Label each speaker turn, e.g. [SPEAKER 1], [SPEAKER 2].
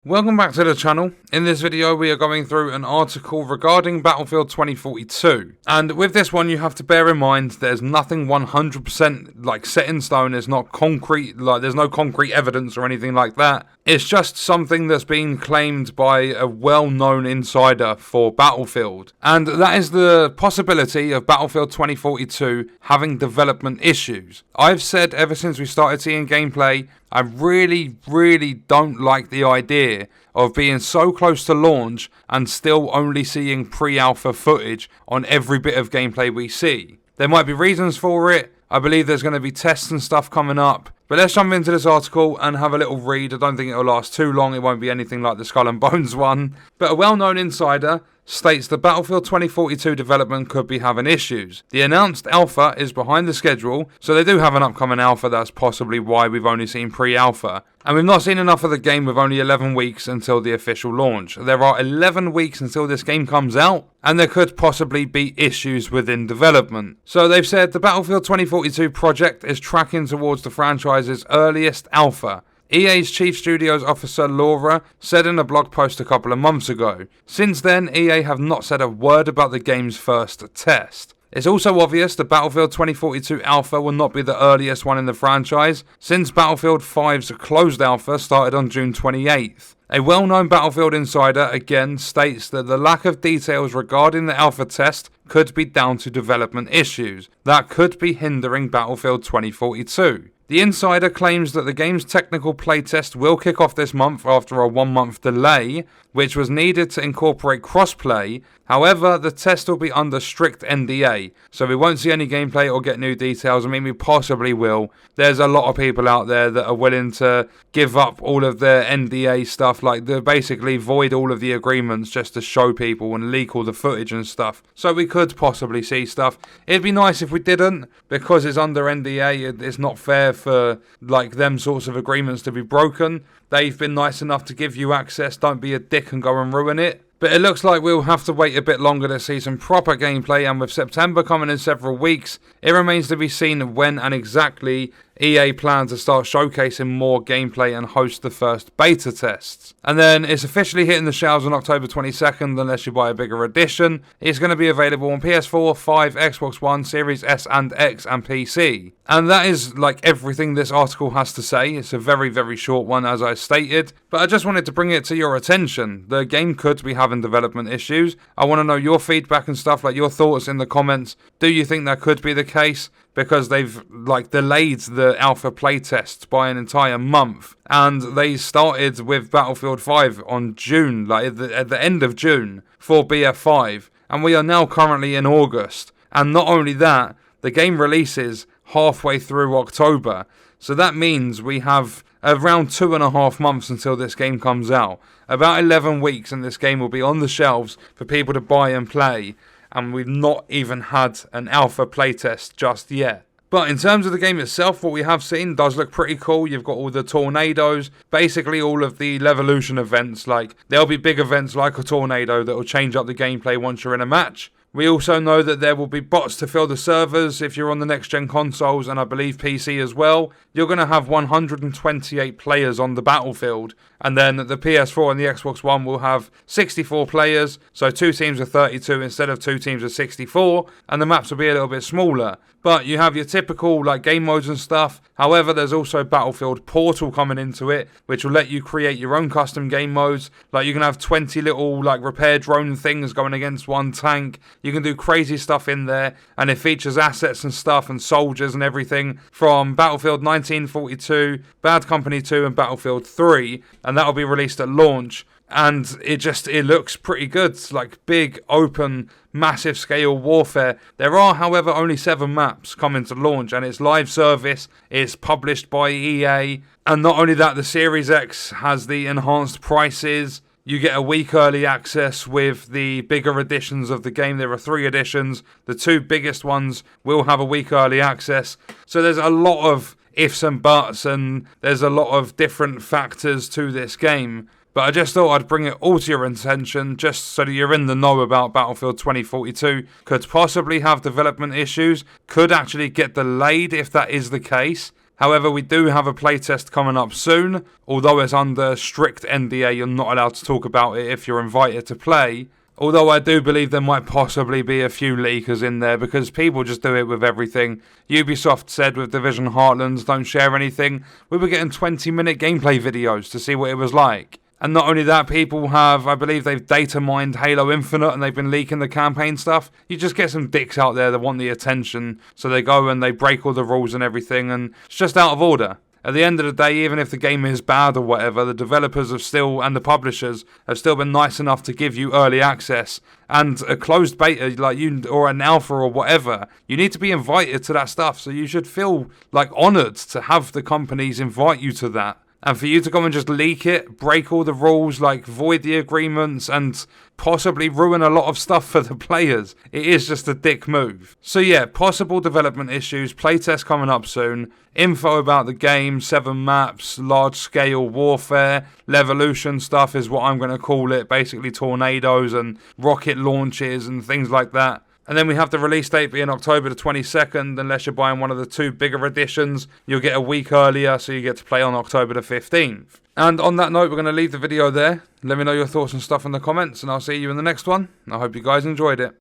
[SPEAKER 1] Welcome back to the channel. In this video we are going through an article regarding Battlefield 2042, and with this one you have to bear in mind there's nothing 100% set in stone. It's not concrete, there's no concrete evidence or anything like that. It's just something that's been claimed by a well-known insider for Battlefield, and that is the possibility of Battlefield 2042 having development issues. I've said ever since we started seeing gameplay, I really don't like the idea of being so close to launch and still only seeing pre-alpha footage on every bit of gameplay we see. There might be reasons for it. I believe there's going to be tests and stuff coming up. But let's jump into this article and have a little read. I don't think it'll last too long. It won't be anything like the Skull and Bones one. But a well-known insider states that Battlefield 2042 development could be having issues. The announced alpha is behind the schedule, so they do have an upcoming alpha. That's possibly why we've only seen pre-alpha. And we've not seen enough of the game with only 11 weeks until the official launch. There are 11 weeks until this game comes out, and there could possibly be issues within development. So they've said the Battlefield 2042 project is tracking towards the franchise's earliest alpha. EA's Chief Studios Officer Laura said in a blog post a couple of months ago. Since then, EA have not said a word about the game's first test. It's also obvious the Battlefield 2042 alpha will not be the earliest one in the franchise, since Battlefield 5's closed alpha started on June 28th. A well-known Battlefield insider again states that the lack of details regarding the alpha test could be down to development issues that could be hindering Battlefield 2042. The insider claims that the game's technical playtest will kick off this month after a 1-month delay, which was needed to incorporate crossplay. However, the test will be under strict NDA, so we won't see any gameplay or get new details. I mean, we possibly will. There's a lot of people out there that are willing to give up all of their NDA stuff, they basically void all of the agreements just to show people and leak all the footage and stuff. So we could possibly see stuff. It'd be nice if we didn't, because it's under NDA. It's not fair for them sorts of agreements to be broken. They've been nice enough to give you access. Don't be a dick and go and ruin it. But it looks like we'll have to wait a bit longer to see some proper gameplay, and with September coming in several weeks, it remains to be seen when and exactly EA plans to start showcasing more gameplay and host the first beta tests. And then it's officially hitting the shelves on October 22nd unless you buy a bigger edition. It's going to be available on PS4, 5, Xbox One, Series S and X and PC. And that is everything this article has to say. It's a very short one, as I stated, but I just wanted to bring it to your attention. The game could be having development issues. I want to know your feedback and stuff, your thoughts in the comments. Do you think that could be the case? Because they've delayed the alpha playtests by an entire month, and they started with Battlefield 5 on June, at the end of June for BF5, and we are now currently in August. And not only that, the game releases halfway through October, so that means we have around 2.5 months until this game comes out. About 11 weeks and this game will be on the shelves for people to buy and play, and we've not even had an alpha playtest just yet. But in terms of the game itself, what we have seen does look pretty cool. You've got all the tornadoes, basically all of the Levolution events. There'll be big events like a tornado that will change up the gameplay once you're in a match. We also know that there will be bots to fill the servers if you're on the next-gen consoles, and I believe PC as well. You're going to have 128 players on the battlefield, and then the PS4 and the Xbox One will have 64 players, so 2 teams of 32 instead of 2 teams of 64, and the maps will be a little bit smaller. But you have your typical game modes and stuff. However, there's also Battlefield Portal coming into it, which will let you create your own custom game modes. You can have 20 little repair drone things going against one tank. You can do crazy stuff in there, and it features assets and stuff and soldiers and everything from Battlefield 1942, Bad Company 2 and Battlefield 3, and that'll be released at launch. And it looks pretty good. It's big, open, massive scale warfare. There are, however, only 7 maps coming to launch, and it's live service. It's published by EA. And not only that, the Series X has the enhanced prices. You get a week early access with the bigger editions of the game. There are 3 editions. The 2 biggest ones will have a week early access. So there's a lot of ifs and buts, and there's a lot of different factors to this game. But I just thought I'd bring it all to your attention, just so that you're in the know about Battlefield 2042. Could possibly have development issues, could actually get delayed if that is the case. However, we do have a playtest coming up soon. Although it's under strict NDA, you're not allowed to talk about it if you're invited to play. Although I do believe there might possibly be a few leakers in there because people just do it with everything. Ubisoft said with Division Heartlands, don't share anything. We were getting 20-minute gameplay videos to see what it was like. And not only that, people have, I believe they've data mined Halo Infinite and they've been leaking the campaign stuff. You just get some dicks out there that want the attention. So they go and they break all the rules and everything, and it's just out of order. At the end of the day, even if the game is bad or whatever, the developers have still, and the publishers, have still been nice enough to give you early access. And a closed beta, like you, or an alpha or whatever, you need to be invited to that stuff. So you should feel, like, honoured to have the companies invite you to that. And for you to go and just leak it, break all the rules, like void the agreements, and possibly ruin a lot of stuff for the players, it is just a dick move. So yeah, possible development issues, playtest coming up soon, info about the game, 7 maps, large scale warfare, Levolution stuff is what I'm going to call it, basically tornadoes and rocket launches and things like that. And then we have the release date being October the 22nd, unless you're buying one of the 2 bigger editions. You'll get a week earlier, so you get to play on October the 15th. And on that note, we're going to leave the video there. Let me know your thoughts and stuff in the comments, and I'll see you in the next one. I hope you guys enjoyed it.